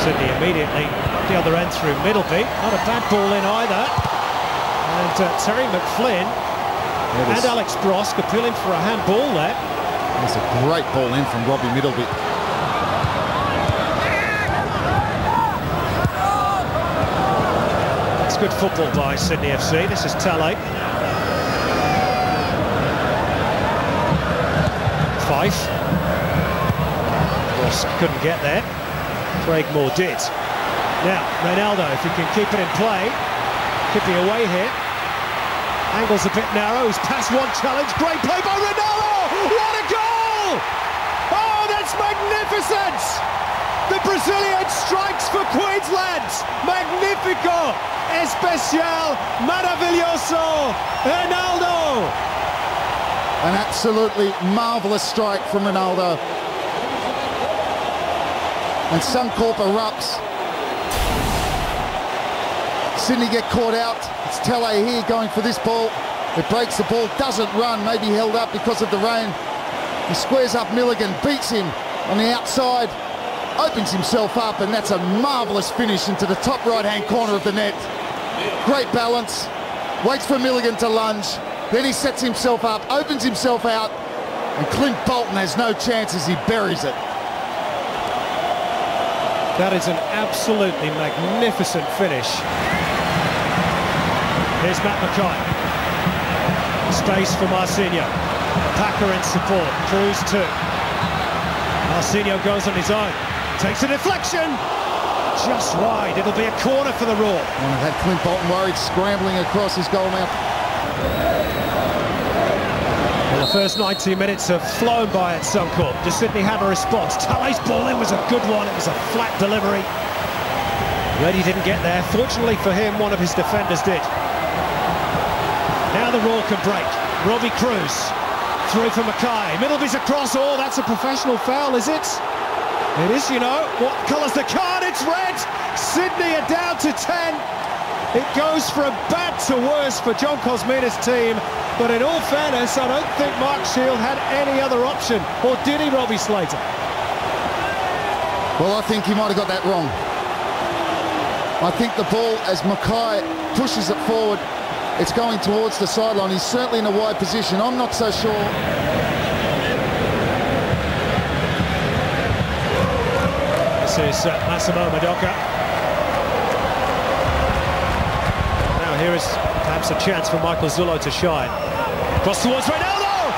Sydney immediately the other end through Middleby. Not a bad ball in either. And Terry McFlynn and Alex Brosk appealing for a handball there. That's a great ball in from Robbie Middleby. That's good football by Sydney FC. This is Tele. Fife. Brosk couldn't get there. Craig Moore did. Now, Reynaldo, if he can keep it in play, could be away here. Angle's a bit narrow, he's passed one challenge. Great play by Reynaldo! What a goal! Oh, that's magnificent! The Brazilian strikes for Queensland! Magnifico! Especial! Maravilhoso! Reynaldo! An absolutely marvellous strike from Ronaldo. And Suncorp erupts. Sydney get caught out. It's Tele here going for this ball. It breaks the ball, doesn't run, maybe held up because of the rain. He squares up Milligan, beats him on the outside, opens himself up, and that's a marvellous finish into the top right-hand corner of the net. Great balance, waits for Milligan to lunge, then he sets himself up, opens himself out, and Clint Bolton has no chance as he buries it. That is an absolutely magnificent finish. Here's Matt Mackay. Space for Marcinho. Packer in support. Cruz too. Marcinho goes on his own. Takes a deflection. Just wide. It'll be a corner for the Raw. And I've had Clint Bolton worried, scrambling across his goal mouth. Well, the first 90 minutes have flown by at Suncorp. Does Sydney have a response? Tale's ball in was a good one. It was a flat delivery. Reddy didn't get there. Fortunately for him, one of his defenders did. Now the Raw can break. Robbie Cruz through for Mackay. Middleby's across. Oh, that's a professional foul, is it? It is, you know. What colour's the card? It's red. Sydney are down to 10. It goes from bad to worse for John Cosmina's team. But in all fairness, I don't think Mark Shield had any other option. Or did he, Robbie Slater? Well, I think he might have got that wrong. I think the ball, as Mackay pushes it forward, it's going towards the sideline. He's certainly in a wide position. I'm not so sure. This is Massimo Madoka. Now here is perhaps a chance for Michael Zullo to shine. Cross towards Reynaldo!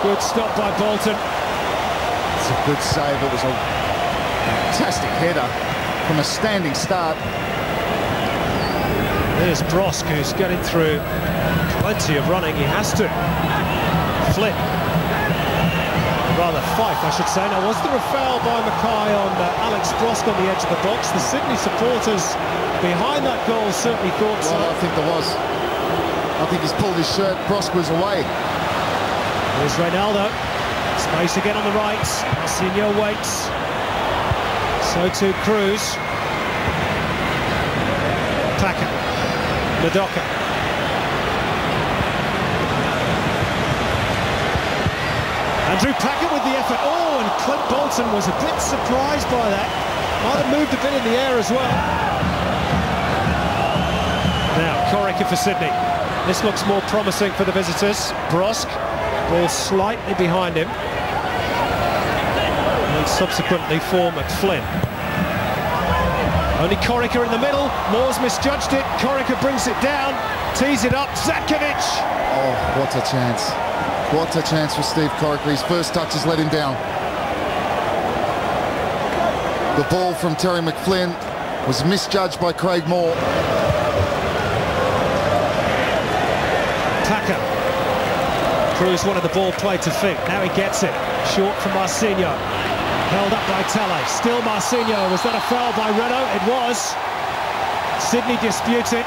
Good stop by Bolton. It's a good save. It was a fantastic header from a standing start. There's Brosk, who's getting through plenty of running. He has to. Flynn. Rather Fife, I should say. Now, was there a foul by Mackay on Alex Brosk on the edge of the box? The Sydney supporters behind that goal certainly thought so. Well, I think there was. I think he's pulled his shirt. Brosk was away. Here's Reynaldo. Space again on the right. Marcinho waits. So too Cruz. Packer. Madoka. Andrew Packer with the effort. Oh, and Clint Bolton was a bit surprised by that. Might have moved a bit in the air as well. Now, Corica for Sydney. This looks more promising for the visitors. Brosk, ball slightly behind him. And subsequently for McFlynn. Only Corica in the middle. Moore's misjudged it. Corica brings it down. Tees it up. Zatkovic. Oh, what a chance. What a chance for Steve Corica. His first touch has let him down. The ball from Terry McFlynn was misjudged by Craig Moore. Packer. Cruz wanted the ball played to Fink. Now he gets it. Short from Marcinho. Held up by Tele. Still Marcinho. Was that a foul by Renault? It was. Sydney dispute it.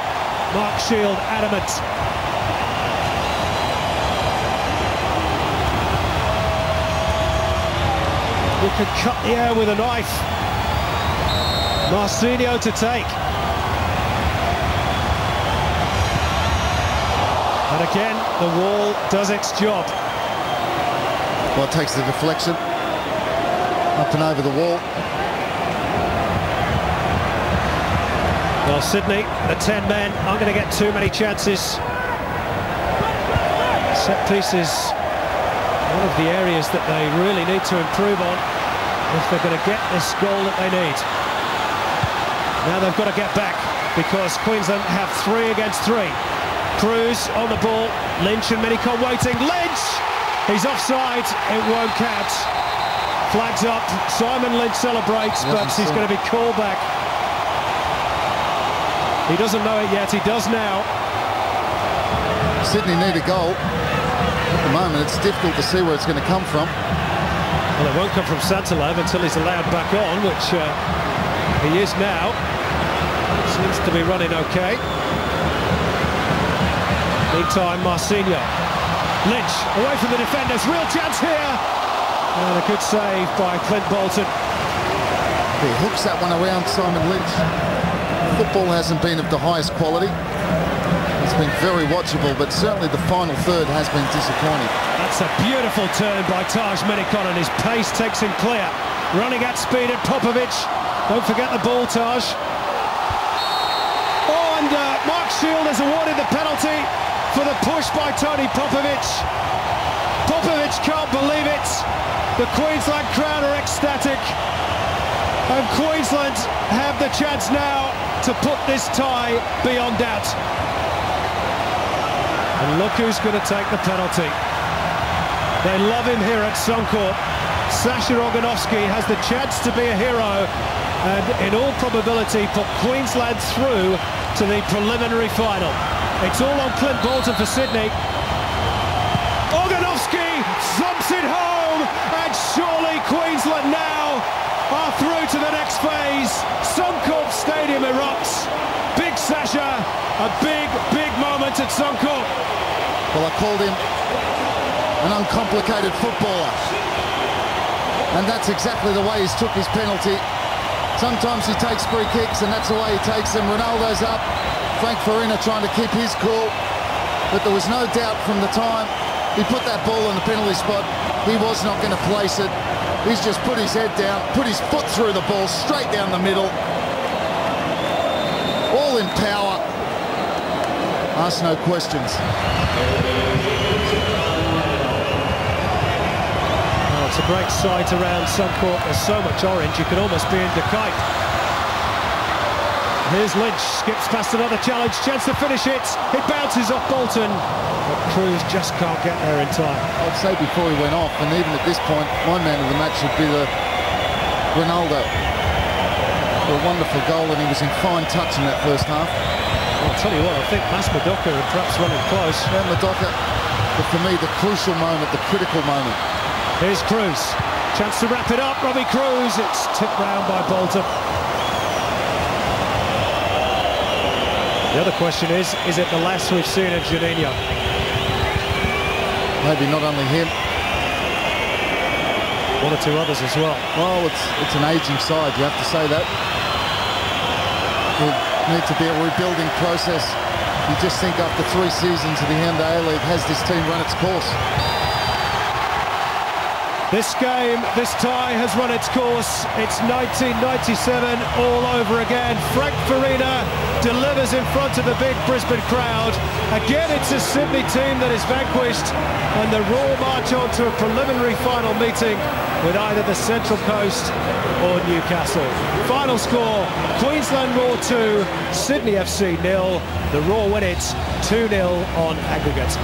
Mark Shield adamant. He could cut the air with a knife. Marcinho to take. And again, the wall does its job. Well, it takes the deflection up and over the wall. Well, Sydney, the 10 men, aren't going to get too many chances. Set pieces, one of the areas that they really need to improve on if they're going to get this goal that they need. Now they've got to get back because Queensland have 3 against 3. Cruz on the ball, Lynch and Minicon waiting. Lynch! He's offside, it won't count. Flags up, Simon Lynch celebrates, but he's going to be called back. He doesn't know it yet, he does now. Sydney need a goal. At the moment, it's difficult to see where it's going to come from. Well, it won't come from Santalev until he's allowed back on, which he is now. Seems to be running okay. Meantime, Marcinho. Lynch, away from the defenders, real chance here! And a good save by Clint Bolton. He hooks that one around Simon Lynch. Football hasn't been of the highest quality. It's been very watchable, but certainly the final third has been disappointing. That's a beautiful turn by Taj Minicon, and his pace takes him clear. Running at speed at Popovic. Don't forget the ball, Taj. Oh, and Mark Shield has awarded the penalty for the push by Tony Popovic. Popovic can't believe it. The Queensland crowd are ecstatic. And Queensland have the chance now to put this tie beyond doubt. And look who's going to take the penalty. They love him here at Suncorp. Sasha Oganovsky has the chance to be a hero and in all probability put Queensland through to the preliminary final. It's all on Clint Bolton for Sydney. Oganovsky thumps it home, and surely Queensland now are through to the next phase. Suncorp Stadium erupts. Big Sasha, a big moment at Suncorp. Well, I called him an uncomplicated footballer, and that's exactly the way he's took his penalty. Sometimes he takes free kicks, and that's the way he takes them. Ronaldo's up. Frank Farina trying to keep his cool, but there was no doubt from the time he put that ball in the penalty spot, he was not going to place it. He's just put his head down, put his foot through the ball, straight down the middle. All in power. Ask no questions. Oh, it's a great sight around Suncorp. There's so much orange, you could almost be in Decay. Here's Lynch, skips past another challenge, chance to finish it. It bounces off Bolton, but Cruz just can't get there in time. I'd say before he went off, and even at this point, my man of the match would be the Ronaldo. For a wonderful goal, and he was in fine touch in that first half. I'll tell you what, I think Mas Madoka are perhaps running close. Yeah, Madoka, but for me, the crucial moment, the critical moment. Here's Cruz, chance to wrap it up, Robbie Cruz. It's tipped round by Bolton. The other question is it the last we've seen of Juninho? Maybe not only him. One or two others as well. Well, it's an ageing side, you have to say that. Will need to be a rebuilding process. You just think after 3 seasons of the Hyundai A-League, has this team run its course? This game, this tie has run its course. It's 1997 all over again. Frank Farina delivers in front of the big Brisbane crowd. Again, it's a Sydney team that is vanquished, and the Raw march on to a preliminary final meeting with either the Central Coast or Newcastle. Final score, Queensland Raw 2, Sydney FC 0. The Raw win it 2-0 on aggregate.